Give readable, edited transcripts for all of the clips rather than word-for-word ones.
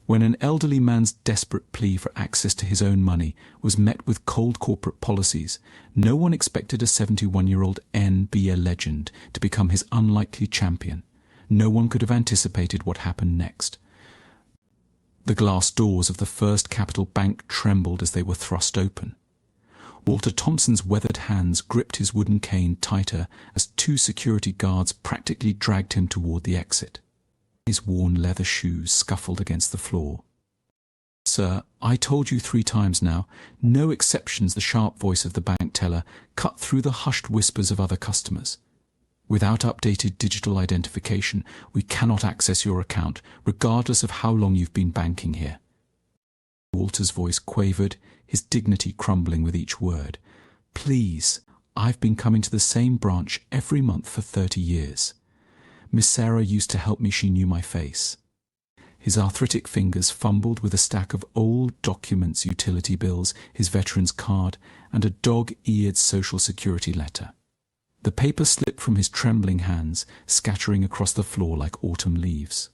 When an elderly man's desperate plea for access to his own money was met with cold corporate policies, no one expected a 71-year-old N be a legend to become his unlikely champion. No one could have anticipated what happened next. The glass doors of the First Capital Bank trembled as they were thrust open. Walter Thompson's weathered hands gripped his wooden cane tighter as two security guards practically dragged him toward the exit. His worn leather shoes scuffled against the floor. "Sir, I told you 3 times now, no exceptions," the sharp voice of the bank teller cut through the hushed whispers of other customers. "Without updated digital identification, we cannot access your account, regardless of how long you've been banking here." Walter's voice quavered, his dignity crumbling with each word. "Please, I've been coming to the same branch every month for 30 years. Miss Sarah used to help me, she knew my face." His arthritic fingers fumbled with a stack of old documents, utility bills, his veteran's card, and a dog-eared Social Security letter. The paper slipped from his trembling hands, scattering across the floor like autumn leaves.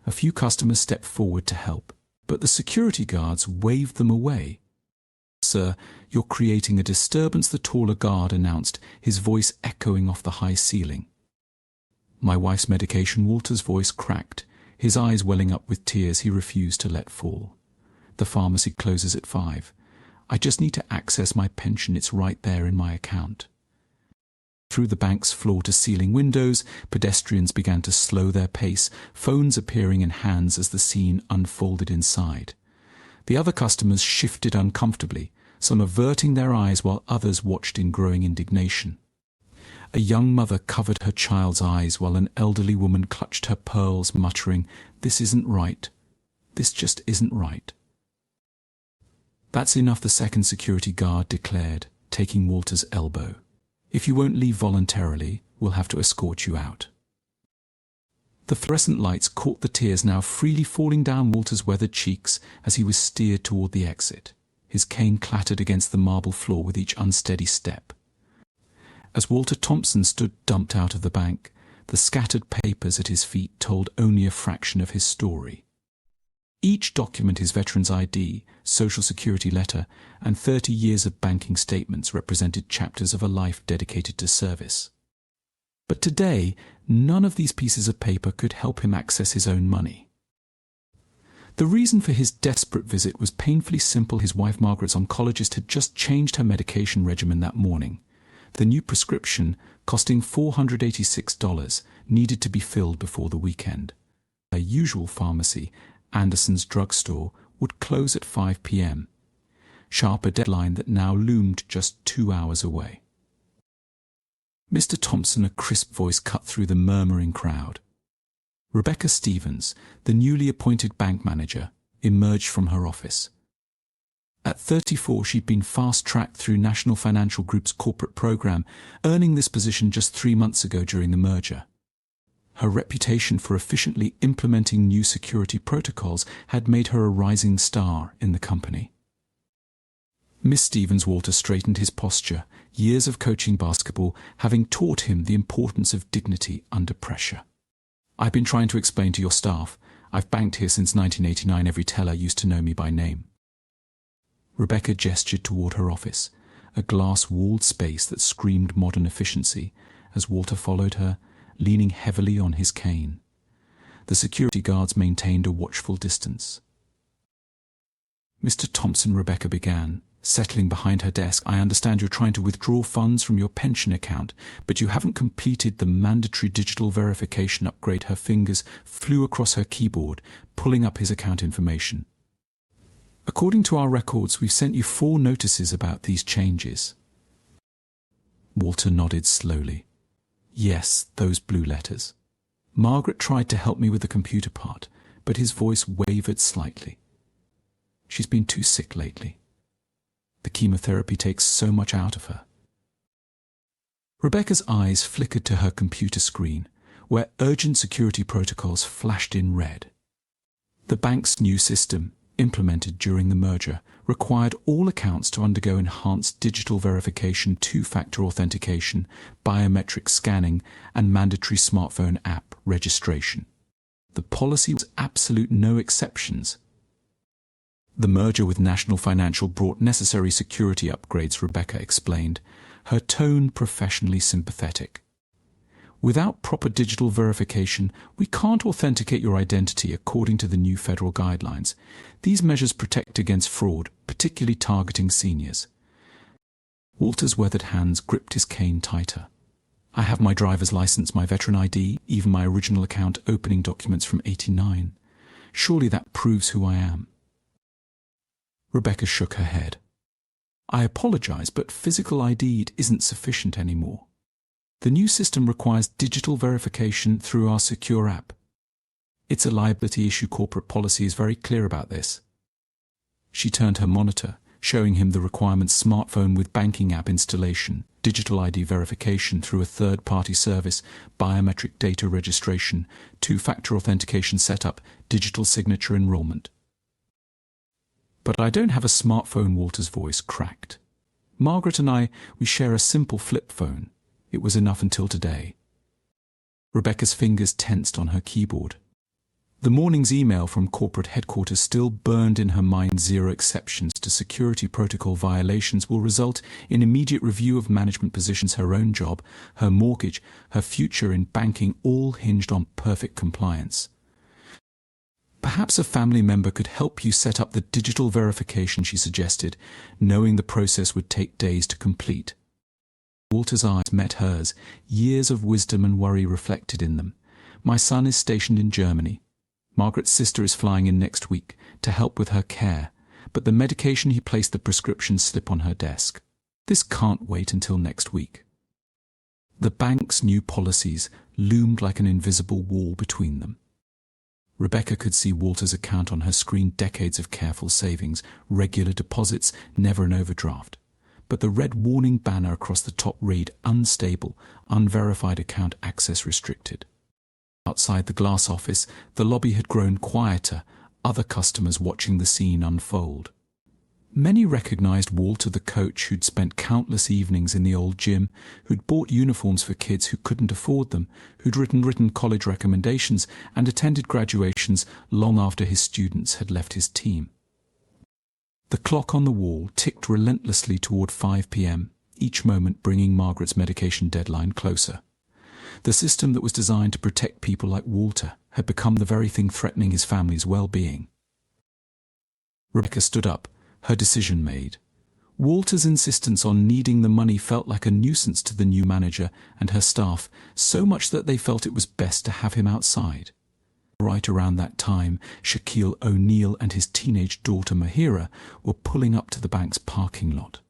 A few customers stepped forward to help, but the security guards waved them away. "Sir, you're creating a disturbance," the taller guard announced, his voice echoing off the high ceiling. "My wife's medication," Walter's voice cracked, his eyes welling up with tears he refused to let fall. "The pharmacy closes at 5. I just need to access my pension, it's right there in my account." Through the bank's floor-to-ceiling windows, pedestrians began to slow their pace, phones appearing in hands as the scene unfolded inside. The other customers shifted uncomfortably, some averting their eyes while others watched in growing indignation. A young mother covered her child's eyes while an elderly woman clutched her pearls, muttering, "This isn't right. This just isn't right." "That's enough," the second security guard declared, taking Walter's elbow. "If you won't leave voluntarily, we'll have to escort you out." The fluorescent lights caught the tears now freely falling down Walter's weathered cheeks as he was steered toward the exit. His cane clattered against the marble floor with each unsteady step. As Walter Thompson stood dumped out of the bank, the scattered papers at his feet told only a fraction of his story. Each document, his veteran's ID, Social Security letter, and 30 years of banking statements, represented chapters of a life dedicated to service. But today, none of these pieces of paper could help him access his own money. The reason for his desperate visit was painfully simple. His wife Margaret's oncologist had just changed her medication regimen that morning. The new prescription, costing $486, needed to be filled before the weekend. Her usual pharmacy, Anderson's drugstore, would close at 5 p.m. Sharp, a deadline that now loomed just 2 hours away. "Mr. Thompson," a crisp voice cut through the murmuring crowd. Rebecca Stevens, the newly appointed bank manager, emerged from her office. At 34, she'd been fast-tracked through National Financial Group's corporate program, earning this position just 3 months ago during the merger. Her reputation for efficiently implementing new security protocols had made her a rising star in the company. "Miss Stevens," Walter straightened his posture, years of coaching basketball having taught him the importance of dignity under pressure. "I've been trying to explain to your staff. I've banked here since 1989. Every teller used to know me by name." Rebecca gestured toward her office, a glass-walled space that screamed modern efficiency, as Walter followed her, leaning heavily on his cane. The security guards maintained a watchful distance. "Mr. Thompson," Rebecca began, settling behind her desk, "I understand you're trying to withdraw funds from your pension account, but you haven't completed the mandatory digital verification upgrade." Her fingers flew across her keyboard, pulling up his account information. "According to our records, we've sent you 4 notices about these changes." Walter nodded slowly. "Yes, those blue letters. Margaret tried to help me with the computer part, but," his voice wavered slightly, "she's been too sick lately. The chemotherapy takes so much out of her." Rebecca's eyes flickered to her computer screen, where urgent security protocols flashed in red. The bank's new system, implemented during the merger, required all accounts to undergo enhanced digital verification, 2-factor authentication, biometric scanning, and mandatory smartphone app registration. The policy was absolute no exceptions, The merger with National Financial brought necessary security upgrades, Rebecca explained, her tone professionally sympathetic. Without proper digital verification, we can't authenticate your identity according to the new federal guidelines. These measures protect against fraud, particularly targeting seniors. Walter's weathered hands gripped his cane tighter. I have my driver's license, my veteran ID, even my original account opening documents from '89. Surely that proves who I am. Rebecca shook her head. I apologize, but physical ID isn't sufficient anymore. The new system requires digital verification through our secure app. It's a liability issue. Corporate policy is very clear about this. She turned her monitor, showing him the requirements: smartphone with banking app installation, digital ID verification through a third-party service, biometric data registration, two-factor authentication setup, digital signature enrollment. But I don't have a smartphone, Walter's voice cracked. Margaret and we share a simple flip phone. It was enough until today. Rebecca's fingers tensed on her keyboard. The morning's email from corporate headquarters still burned in her mind. 0 exceptions to security protocol violations will result in immediate review of management positions. Her own job, her mortgage, her future in banking all hinged on perfect compliance. Perhaps a family member could help you set up the digital verification, she suggested, knowing the process would take days to complete. Walter's eyes met hers, years of wisdom and worry reflected in them. My son is stationed in Germany. Margaret's sister is flying in next week to help with her care, but the medication he placed the prescription slip on her desk. This can't wait until next week. The bank's new policies loomed like an invisible wall between them. Rebecca could see Walter's account on her screen: decades of careful savings, regular deposits, never an overdraft. But the red warning banner across the top read: unstable, unverified account access restricted. Outside the glass office, the lobby had grown quieter, other customers watching the scene unfold. Many recognized Walter, the coach who'd spent countless evenings in the old gym, who'd bought uniforms for kids who couldn't afford them, who'd written college recommendations and attended graduations long after his students had left his team. The clock on the wall ticked relentlessly toward 5 p.m., each moment bringing Margaret's medication deadline closer. The system that was designed to protect people like Walter had become the very thing threatening his family's well-being. Rebecca stood up, her decision made. Walter's insistence on needing the money felt like a nuisance to the new manager and her staff, so much that they felt it was best to have him outside. Right around that time, Shaquille O'Neal and his teenage daughter Mahira were pulling up to the bank's parking lot.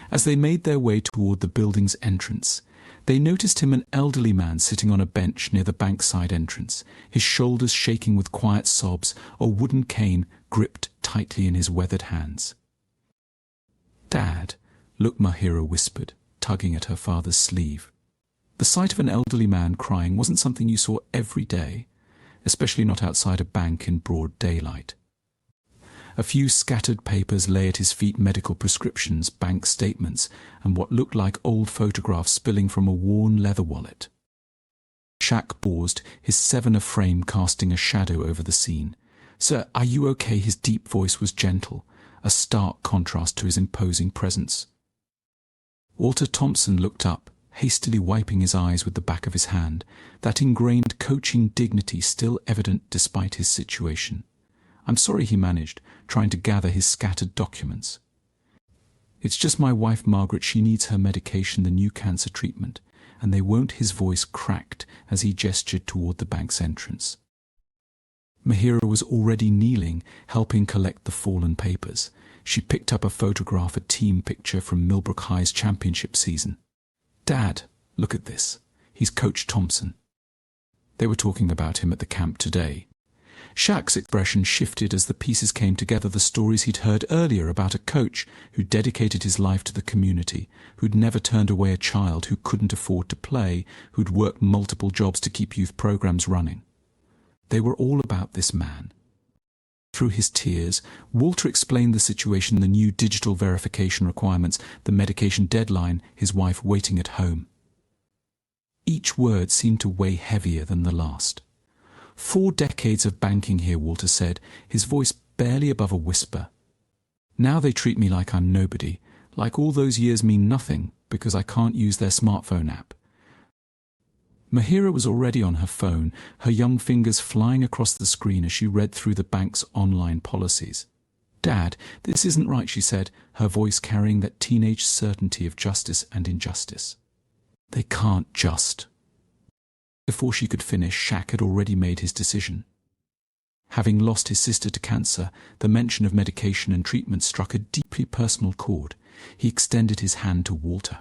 As they made their way toward the building's entrance, they noticed him, an elderly man sitting on a bench near the bank side entrance, his shoulders shaking with quiet sobs, a wooden cane gripped tightly in his weathered hands. "Dad," look, Mahira whispered, tugging at her father's sleeve. The sight of an elderly man crying wasn't something you saw every day, especially not outside a bank in broad daylight. A few scattered papers lay at his feet: medical prescriptions, bank statements, and what looked like old photographs spilling from a worn leather wallet. Shaq paused, his 7 frame casting a shadow over the scene. "Sir, are you okay?" His deep voice was gentle, a stark contrast to his imposing presence. Walter Thompson looked up, hastily wiping his eyes with the back of his hand, that ingrained coaching dignity still evident despite his situation. "I'm sorry," he managed, trying to gather his scattered documents. "It's just my wife, Margaret. She needs her medication, the new cancer treatment, and they won't." His voice cracked as he gestured toward the bank's entrance. Mahira was already kneeling, helping collect the fallen papers. She picked up a photograph, a team picture from Millbrook High's championship season. "Dad, look at this. He's Coach Thompson." They were talking about him at the camp today. Shaq's expression shifted as the pieces came together, the stories he'd heard earlier about a coach who dedicated his life to the community, who'd never turned away a child who couldn't afford to play, who'd worked multiple jobs to keep youth programs running. They were all about this man. Through his tears, Walter explained the situation: the new digital verification requirements, the medication deadline, his wife waiting at home. Each word seemed to weigh heavier than the last. 4 decades of banking here, Walter said, his voice barely above a whisper. Now they treat me like I'm nobody, like all those years mean nothing because I can't use their smartphone app. Mahira was already on her phone, her young fingers flying across the screen as she read through the bank's online policies. "Dad, this isn't right," she said, her voice carrying that teenage certainty of justice and injustice. "They can't just." Before she could finish, Shaq had already made his decision. Having lost his sister to cancer, the mention of medication and treatment struck a deeply personal chord. He extended his hand to Walter.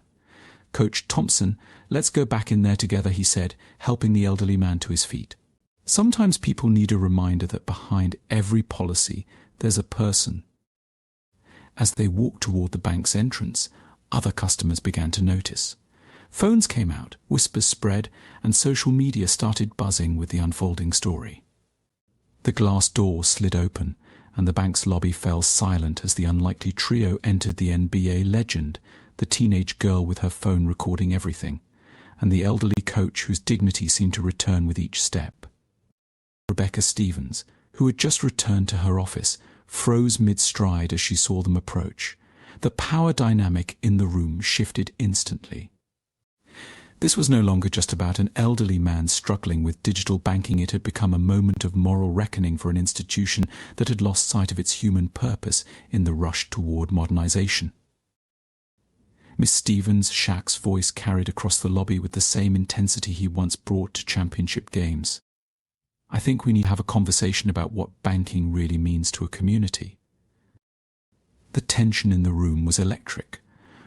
"Coach Thompson, let's go back in there together," he said, helping the elderly man to his feet. Sometimes people need a reminder that behind every policy, there's a person. As they walked toward the bank's entrance, other customers began to notice. Phones came out, whispers spread, and social media started buzzing with the unfolding story. The glass door slid open, and the bank's lobby fell silent as the unlikely trio entered the NBA legend, the teenage girl with her phone recording everything, and the elderly coach whose dignity seemed to return with each step. Rebecca Stevens, who had just returned to her office, froze mid-stride as she saw them approach. The power dynamic in the room shifted instantly. This was no longer just about an elderly man struggling with digital banking. It had become a moment of moral reckoning for an institution that had lost sight of its human purpose in the rush toward modernization. Miss Stevens, Shaq's voice carried across the lobby with the same intensity he once brought to championship games. "I think we need to have a conversation about what banking really means to a community." The tension in the room was electric.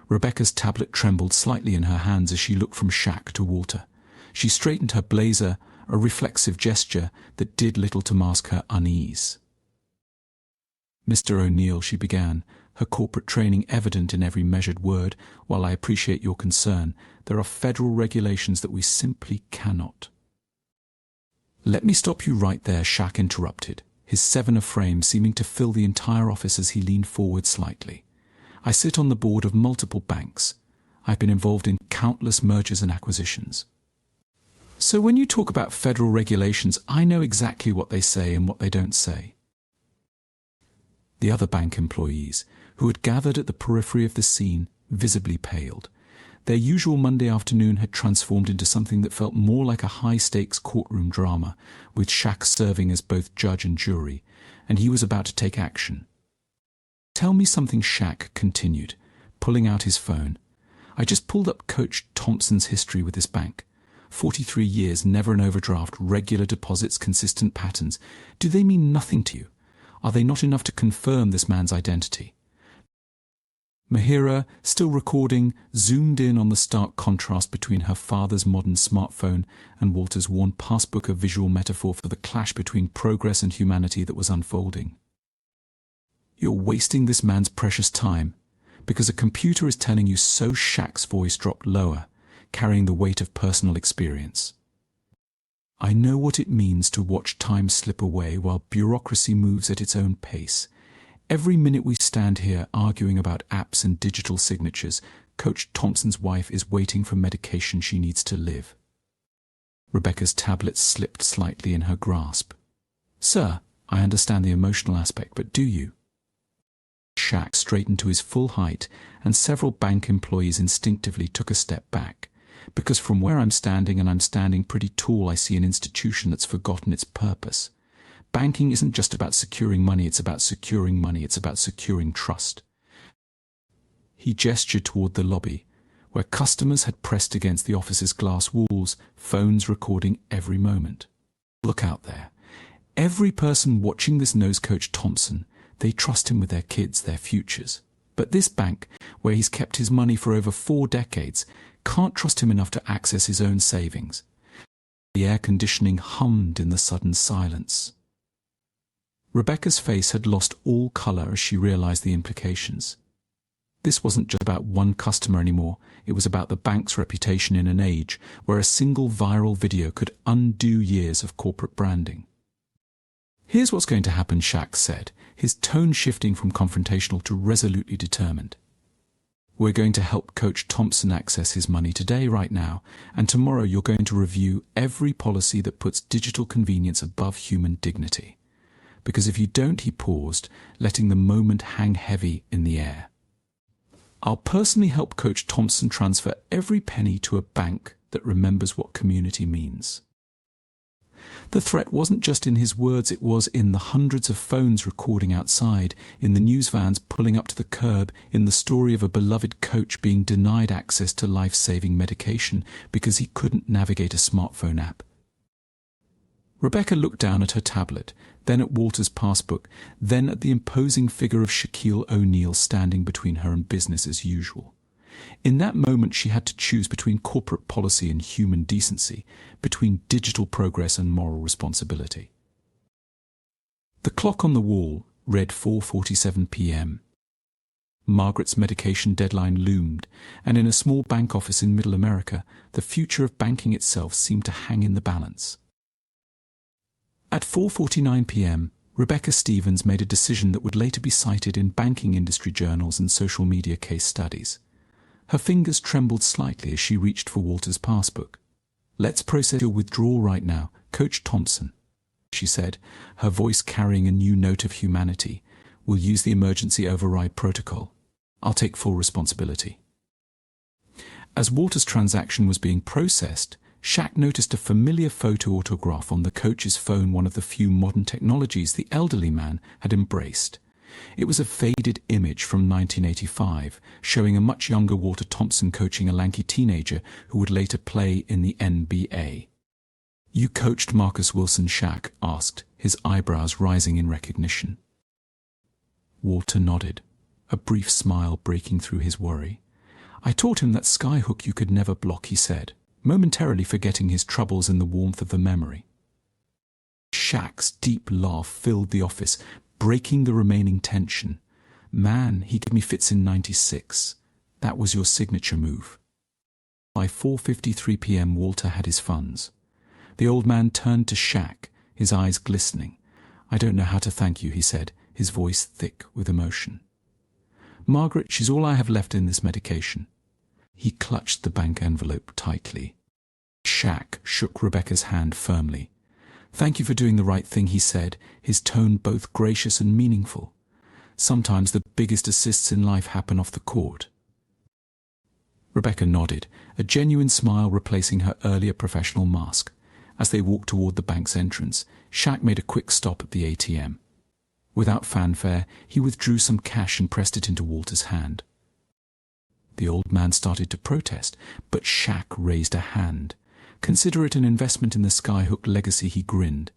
Rebecca's tablet trembled slightly in her hands as she looked from Shaq to Walter. She straightened her blazer, a reflexive gesture that did little to mask her unease. "Mr. O'Neal," she began, her corporate training evident in every measured word, "while I appreciate your concern, there are federal regulations that we simply cannot." "Let me stop you right there," Shaq interrupted, his seven-er frame seeming to fill the entire office as he leaned forward slightly. "I sit on the board of multiple banks. I've been involved in countless mergers and acquisitions. So when you talk about federal regulations, I know exactly what they say and what they don't say." The other bank employees, who had gathered at the periphery of the scene, visibly paled. Their usual Monday afternoon had transformed into something that felt more like a high-stakes courtroom drama, with Shaq serving as both judge and jury, and he was about to take action. "Tell me something," Shaq continued, pulling out his phone. "I just pulled up Coach Thompson's history with this bank. 43 years, never an overdraft, regular deposits, consistent patterns. Do they mean nothing to you? Are they not enough to confirm this man's identity?" Mahira, still recording, zoomed in on the stark contrast between her father's modern smartphone and Walter's worn passbook, a visual metaphor for the clash between progress and humanity that was unfolding. "You're wasting this man's precious time because a computer is telling you so." Shaq's voice dropped lower, carrying the weight of personal experience. "I know what it means to watch time slip away while bureaucracy moves at its own pace. Every minute we stand here arguing about apps and digital signatures, Coach Thompson's wife is waiting for medication she needs to live." Rebecca's tablet slipped slightly in her grasp. "Sir, I understand the emotional aspect, but do you?" Shaq straightened to his full height, and several bank employees instinctively took a step back. "Because from where I'm standing, and I'm standing pretty tall, I see an institution that's forgotten its purpose. Banking isn't just about securing money, it's about securing money, it's about securing trust." He gestured toward the lobby, where customers had pressed against the office's glass walls, phones recording every moment. "Look out there. Every person watching this knows Coach Thompson. They trust him with their kids, their futures. But this bank, where he's kept his money for over 4 decades, can't trust him enough to access his own savings." The air conditioning hummed in the sudden silence. Rebecca's face had lost all color as she realized the implications. This wasn't just about one customer anymore. It was about the bank's reputation in an age where a single viral video could undo years of corporate branding. "Here's what's going to happen," Shaq said, his tone shifting from confrontational to resolutely determined. "We're going to help Coach Thompson access his money today, right now, and tomorrow you're going to review every policy that puts digital convenience above human dignity. because if you don't," he paused, letting the moment hang heavy in the air, "I'll personally help Coach Thompson transfer every penny to a bank that remembers what community means." The threat wasn't just in his words, it was in the hundreds of phones recording outside, in the news vans pulling up to the curb, in the story of a beloved coach being denied access to life-saving medication because he couldn't navigate a smartphone app. Rebecca looked down at her tablet, then at Walter's passbook, then at the imposing figure of Shaquille O'Neal standing between her and business as usual. In that moment she had to choose between corporate policy and human decency, between digital progress and moral responsibility. The clock on the wall read 4:47 p.m. Margaret's medication deadline loomed, and in a small bank office in Middle America, the future of banking itself seemed to hang in the balance. At 4:49 p.m., Rebecca Stevens made a decision that would later be cited in banking industry journals and social media case studies. Her fingers trembled slightly as she reached for Walter's passbook. "Let's process your withdrawal right now, Coach Thompson," she said, her voice carrying a new note of humanity. "We'll use the emergency override protocol. I'll take full responsibility." As Walter's transaction was being processed, Shaq noticed a familiar photo autograph on the coach's phone, one of the few modern technologies the elderly man had embraced. It was a faded image from 1985, showing a much younger Walter Thompson coaching a lanky teenager who would later play in the NBA. "You coached Marcus Wilson?" Shaq asked, his eyebrows rising in recognition. Walter nodded, a brief smile breaking through his worry. "I taught him that skyhook you could never block," he said, momentarily forgetting his troubles in the warmth of the memory. Shaq's deep laugh filled the office, breaking the remaining tension. "Man, he gave me fits in '96. That was your signature move." By 4:53 p.m. Walter had his funds. The old man turned to Shaq, his eyes glistening. "I don't know how to thank you," he said, his voice thick with emotion. "Margaret, she's all I have left in this medication." He clutched the bank envelope tightly. Shaq shook Rebecca's hand firmly. "Thank you for doing the right thing," he said, his tone both gracious and meaningful. "Sometimes the biggest assists in life happen off the court." Rebecca nodded, a genuine smile replacing her earlier professional mask. As they walked toward the bank's entrance, Shaq made a quick stop at the ATM. Without fanfare, he withdrew some cash and pressed it into Walter's hand. The old man started to protest, but Shaq raised a hand. "Consider it an investment in the skyhook legacy," he grinned.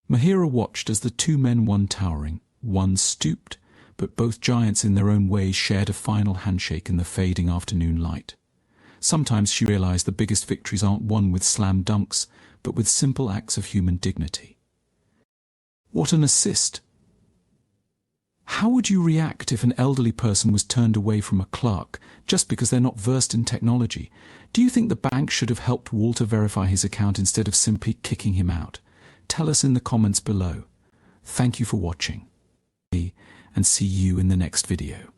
Mahira watched as the two men won towering. One stooped, but both giants in their own ways shared a final handshake in the fading afternoon light. Sometimes she realized the biggest victories aren't won with slam dunks, but with simple acts of human dignity. What an assist! How would you react if an elderly person was turned away from a clerk just because they're not versed in technology? Do you think the bank should have helped Walter verify his account instead of simply kicking him out? Tell us in the comments below. Thank you for watching, and see you in the next video.